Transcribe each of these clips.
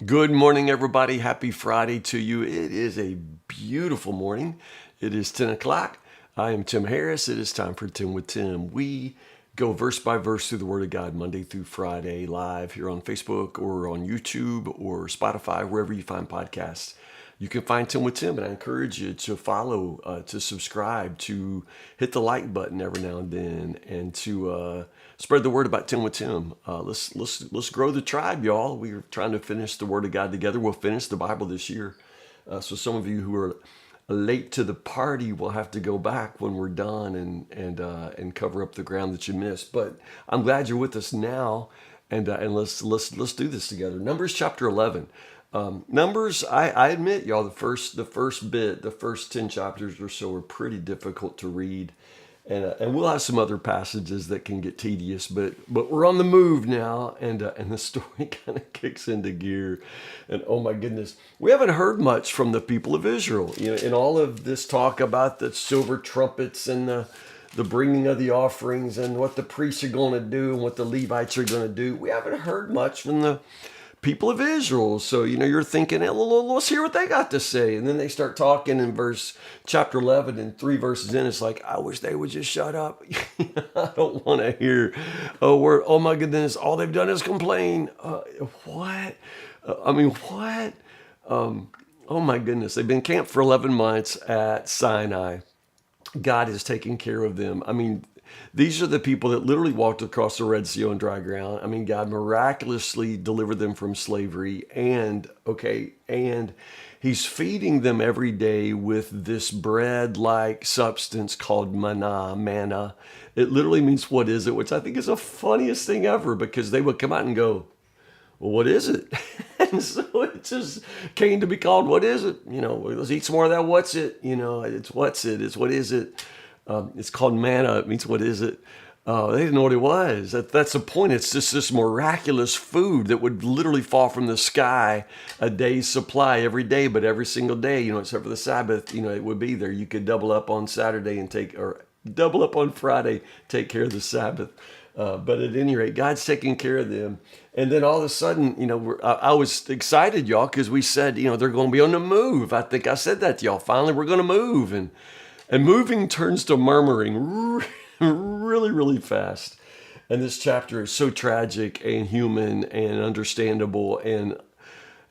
Good morning, everybody. Happy Friday to you. It is a beautiful morning. It is 10 o'clock. I am Tim Harris. It is time for 10 with Tim. We go verse by verse through the Word of God Monday through Friday live here on Facebook or on YouTube or Spotify, wherever you find podcasts. You can find 10 with Tim, and I encourage you to follow, to subscribe, to hit the like button every now and then, and to spread the word about 10 with Tim. Let's grow the tribe, y'all. We're trying to finish the Word of God together. We'll finish the Bible this year. So some of you who are late to the party will have to go back when we're done and cover up the ground that you missed. But I'm glad you're with us now, and let's do this together. Numbers chapter 11. Numbers, I admit, y'all, the first 10 chapters or so are pretty difficult to read, and we'll have some other passages that can get tedious, but we're on the move now, and the story kind of kicks into gear, and oh my goodness, we haven't heard much from the people of Israel, in all of this talk about the silver trumpets and the bringing of the offerings and what the priests are going to do and what the Levites are going to do. We haven't heard much from the people of Israel. So, you're thinking, hey, let's hear what they got to say. And then they start talking in chapter 11 and 3 verses in. It's like, I wish they would just shut up. I don't want to hear oh my goodness, all they've done is complain. What? What? Oh my goodness. They've been camped for 11 months at Sinai. God is taking care of them. These are the people that literally walked across the Red Sea on dry ground. God miraculously delivered them from slavery, and he's feeding them every day with this bread-like substance called manna. It literally means what is it, which I think is the funniest thing ever, because they would come out and go, well, what is it? And so it just came to be called, what is it? Let's eat some more of that. What's it? It's what's it? It's what is it? It's called manna. It means what is it? They didn't know what it was. That's the point. It's just this miraculous food that would literally fall from the sky, a day's supply every day, but every single day, except for the Sabbath, it would be there. You could double up on Saturday or double up on Friday, take care of the Sabbath. But at any rate, God's taking care of them. And then all of a sudden, I was excited, y'all, because we said, they're going to be on the move. I think I said that to y'all. Finally, we're going to move. And moving turns to murmuring really, really fast. And this chapter is so tragic and human and understandable and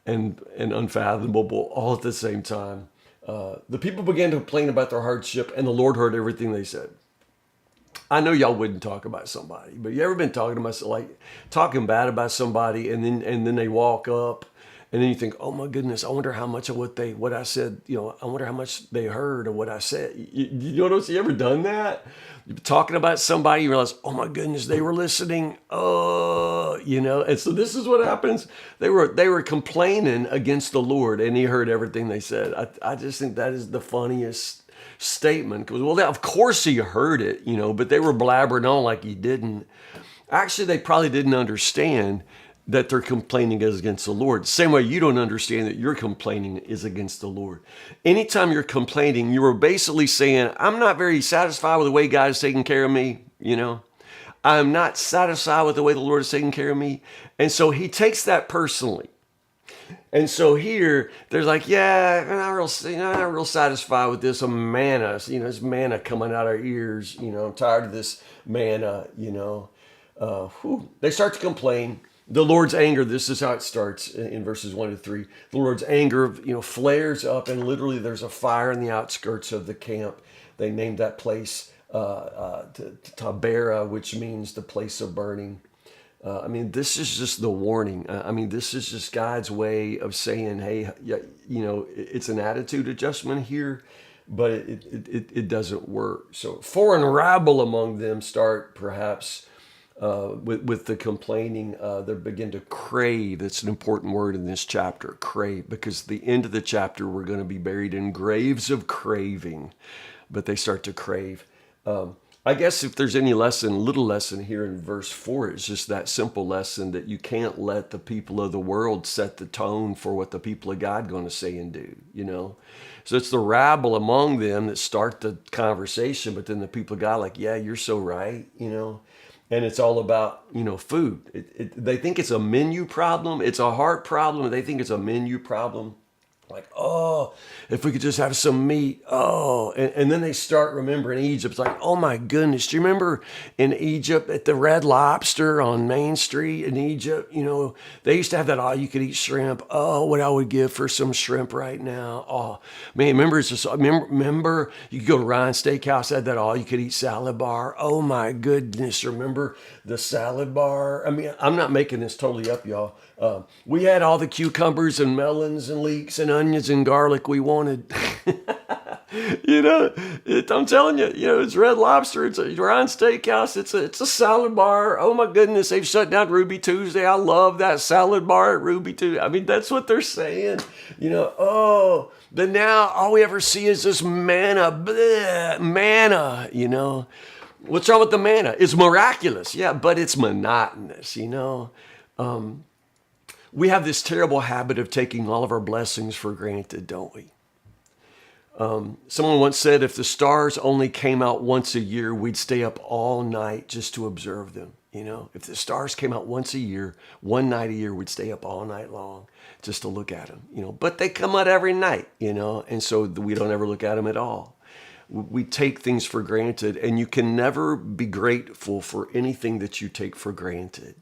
unfathomable all at the same time. The people began to complain about their hardship, and the Lord heard everything they said. I know y'all wouldn't talk about somebody, but you ever been talking bad about somebody, and then they walk up, and then you think, oh my goodness, I wonder how much of what I said, I wonder how much they heard of what I said. You notice, you ever done that? You're talking about somebody, you realize, oh my goodness, they were listening. And so this is what happens. They were complaining against the Lord, and he heard everything they said. I just think that is the funniest statement, because, well, of course he heard it, but they were blabbering on like he didn't. Actually, they probably didn't understand that they're complaining is against the Lord. Same way you don't understand that your complaining is against the Lord. Anytime you're complaining, you are basically saying, I'm not very satisfied with the way God is taking care of me, I'm not satisfied with the way the Lord is taking care of me. And so he takes that personally. And so here, there's like, yeah, I'm not real satisfied with this manna. This manna coming out our ears. I'm tired of this manna. They start to complain. The Lord's anger. This is how it starts in verses 1 to 3. The Lord's anger, flares up, and literally there's a fire in the outskirts of the camp. They named that place Taberah, which means the place of burning. This is just the warning. This is just God's way of saying, hey, it's an attitude adjustment here, but it doesn't work. So foreign rabble among them start perhaps with the complaining. They begin to crave. That's an important word in this chapter, crave, because the end of the chapter, we're going to be buried in graves of craving, but they start to crave. I guess if there's any little lesson here in verse 4, it's just that simple lesson that you can't let the people of the world set the tone for what the people of God are going to say and do, So it's the rabble among them that start the conversation, but then the people of God are like, yeah, you're so right, and it's all about, food. They think it's a menu problem. It's a heart problem. They think it's a menu problem. Like, oh, if we could just have some meat. Oh, and then they start remembering Egypt. It's like, oh my goodness. Do you remember in Egypt at the Red Lobster on Main Street in Egypt? They used to have that all you could eat shrimp. Oh, what I would give for some shrimp right now. Oh, man, remember you could go to Ryan Steakhouse, had that all you could eat salad bar. Oh my goodness. Remember the salad bar? I mean, I'm not making this totally up, y'all. We had all the cucumbers and melons and leeks and onions and garlic we wanted. I'm telling you, it's Red Lobster. It's a Ryan Steakhouse. It's a salad bar. Oh my goodness, they've shut down Ruby Tuesday. I love that salad bar at Ruby Tuesday. I mean, that's what they're saying. But now all we ever see is this manna, bleh, manna. What's wrong with the manna? It's miraculous, yeah, but it's monotonous. We have this terrible habit of taking all of our blessings for granted, don't we? Someone once said, if the stars only came out once a year, we'd stay up all night just to observe them. If the stars came out once a year, one night a year, we'd stay up all night long just to look at them. But they come out every night, and so we don't ever look at them at all. We take things for granted, and you can never be grateful for anything that you take for granted,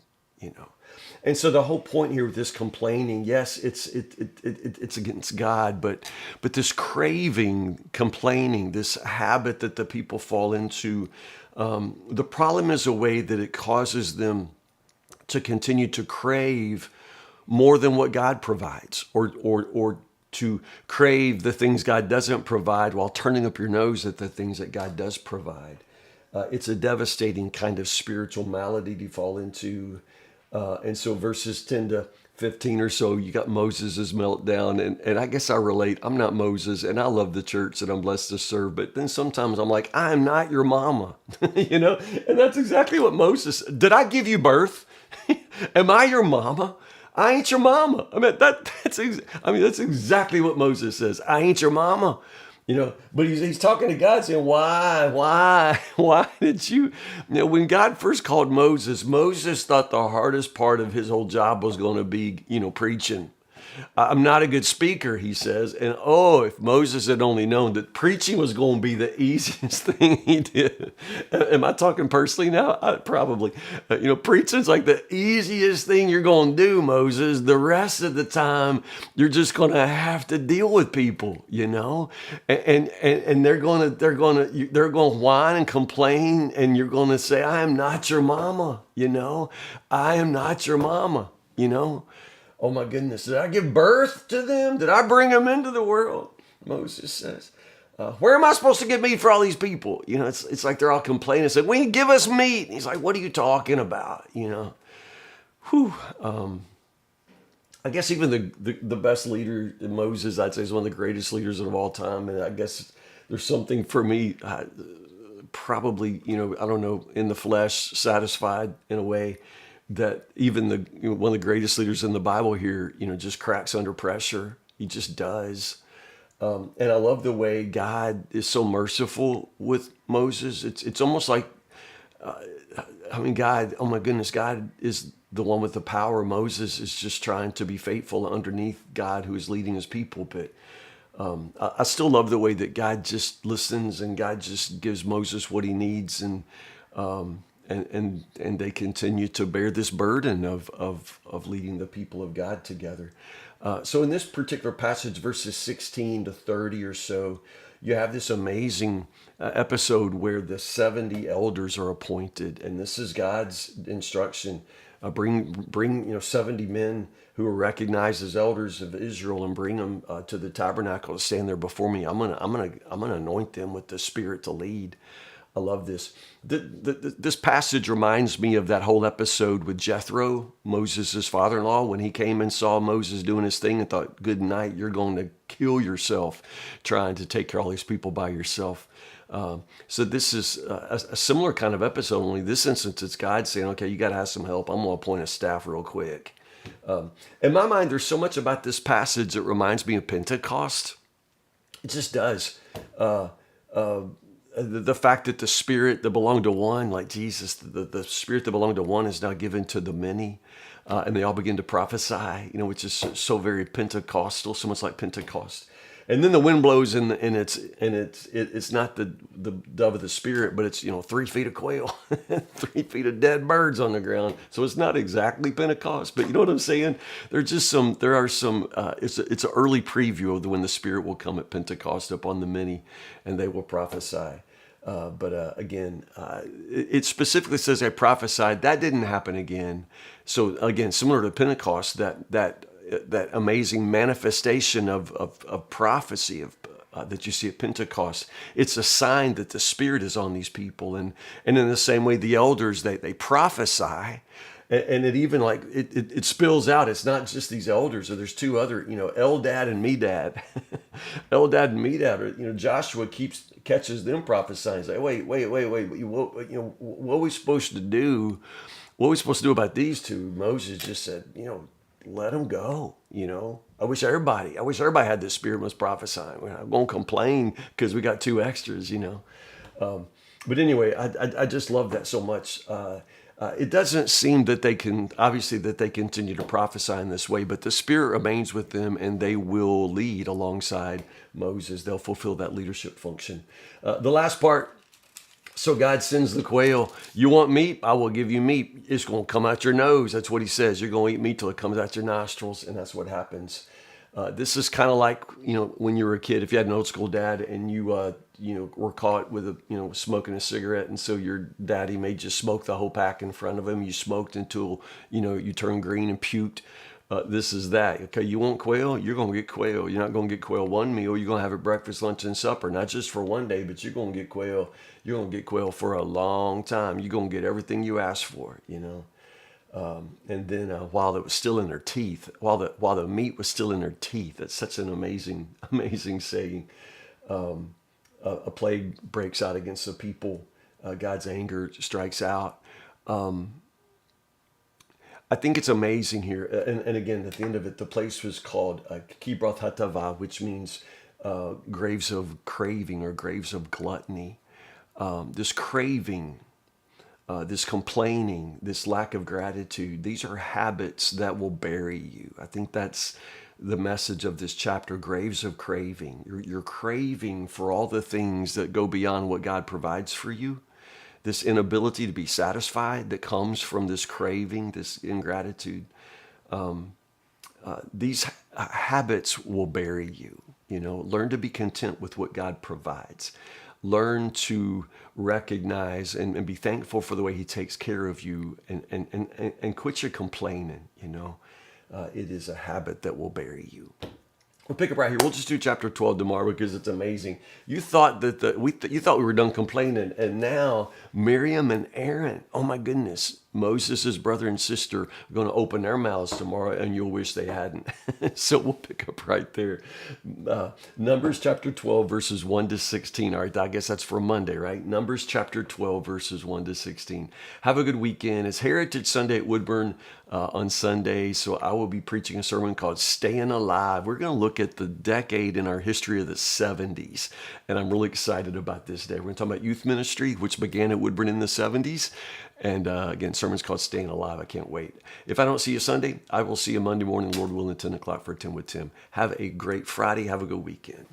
And so the whole point here with this complaining, yes, it's against God, but this craving, complaining, this habit that the people fall into, the problem is a way that it causes them to continue to crave more than what God provides, or to crave the things God doesn't provide while turning up your nose at the things that God does provide. It's a devastating kind of spiritual malady to fall into. And so verses 10 to 15 or so, you got Moses' meltdown. And I guess I relate. I'm not Moses, and I love the church that I'm blessed to serve. But then sometimes I'm like, I'm not your mama, And that's exactly what Moses, did I give you birth? Am I your mama? I ain't your mama. I mean, that's exactly what Moses says. I ain't your mama. But he's talking to God saying, why did you, when God first called Moses thought the hardest part of his whole job was going to be, preaching. I'm not a good speaker, he says. And if Moses had only known that preaching was going to be the easiest thing he did. Am I talking personally now? Probably. Preaching's like the easiest thing you're going to do, Moses. The rest of the time, you're just going to have to deal with people, and they're going to whine and complain, and you're going to say, I am not your mama, I am not your mama, Oh my goodness, did I give birth to them? Did I bring them into the world? Moses says, where am I supposed to get meat for all these people? It's like they're all complaining, saying, "We can give us meat." And he's like, what are you talking about? Whew. I guess even the best leader, Moses, I'd say is one of the greatest leaders of all time. And I guess there's something for me, probably, I don't know, in the flesh, satisfied in a way, that even one of the greatest leaders in the Bible here, just cracks under pressure. He just does. And I love the way God is so merciful with Moses. It's almost like, God, oh my goodness, God is the one with the power. Moses is just trying to be faithful underneath God who is leading his people. But I still love the way that God just listens, and God just gives Moses what he needs. And they continue to bear this burden of leading the people of God together. So in this particular passage, verses 16 to 30 or so, you have this amazing episode where the 70 elders are appointed, and this is God's instruction: bring 70 men who are recognized as elders of Israel, and bring them to the tabernacle to stand there before me. I'm gonna anoint them with the Spirit to lead. I love this. This passage reminds me of that whole episode with Jethro, Moses' father-in-law, when he came and saw Moses doing his thing and thought, good night, you're going to kill yourself trying to take care of all these people by yourself. So this is a similar kind of episode, only this instance it's God saying, okay, you got to have some help. I'm going to appoint a staff real quick. In my mind, there's so much about this passage that reminds me of Pentecost. It just does. the fact that the spirit that belonged to one, like Jesus, the spirit that belonged to one is now given to the many, and they all begin to prophesy, which is so very Pentecostal, so much like Pentecost. And then the wind blows, and it's not the dove of the spirit, but it's 3 feet of quail, 3 feet of dead birds on the ground. So it's not exactly Pentecost, but you know what I'm saying? It's an early preview of when the Spirit will come at Pentecost upon the many, and they will prophesy. Again, it specifically says they prophesied. That didn't happen again. So again, similar to Pentecost, that amazing manifestation of prophecy that you see at Pentecost, it's a sign that the Spirit is on these people, and in the same way, the elders they prophesy, and it even it spills out. It's not just these elders. So there's two other, Eldad and Medad. Eldad and Medad, Joshua catches them prophesying. He's like, wait. What are we supposed to do? What are we supposed to do about these two? Moses just said, let them go. I wish everybody had this spirit was prophesying. I won't complain because we got two extras. But anyway, I just love that so much. It doesn't seem that they continue to prophesy in this way, but the Spirit remains with them, and they will lead alongside Moses. They'll fulfill that leadership function. The last part. So God sends the quail. You want meat? I will give you meat. It's going to come out your nose. That's what he says. You're going to eat meat till it comes out your nostrils, and that's what happens. This is kind of like, when you were a kid, if you had an old school dad and you were caught with smoking a cigarette, and so your daddy made you smoke the whole pack in front of him. You smoked until, you turned green and puked. This is that. Okay, you want quail? You're going to get quail. You're not going to get quail one meal. You're going to have it breakfast, lunch, and supper. Not just for one day, but you're going to get quail. You're going to get quail for a long time. You're going to get everything you asked for, And then while it was still in their teeth, while the meat was still in their teeth, that's such an amazing saying. A plague breaks out against the people. God's anger strikes out. I think it's amazing here. And again, at the end of it, the place was called Kibroth Hatava, which means graves of craving or graves of gluttony. This craving, this complaining, this lack of gratitude, these are habits that will bury you. I think that's the message of this chapter, graves of craving. You're craving for all the things that go beyond what God provides for you. This inability to be satisfied that comes from this craving, this ingratitude. These habits will bury you. Learn to be content with what God provides. Learn to recognize and be thankful for the way he takes care of you, and quit your complaining. It is a habit that will bury you. We'll pick up right here. We'll just do chapter 12 tomorrow because it's amazing. You thought you thought we were done complaining, and now Miriam and Aaron, oh my goodness, Moses' brother and sister are going to open their mouths tomorrow, and you'll wish they hadn't. So we'll pick up right there. Numbers chapter 12, verses 1 to 16. All right, I guess that's for Monday, right? Numbers chapter 12, verses 1 to 16. Have a good weekend. It's Heritage Sunday at Woodburn on Sunday, so I will be preaching a sermon called Staying Alive. We're going to look at the decade in our history of the 70s, and I'm really excited about this day. We're going to talk about youth ministry, which began at Woodburn in the 70s. And again, sermon's called Staying Alive. I can't wait. If I don't see you Sunday, I will see you Monday morning, Lord willing, at 10 o'clock for 10 with Tim. Have a great Friday. Have a good weekend.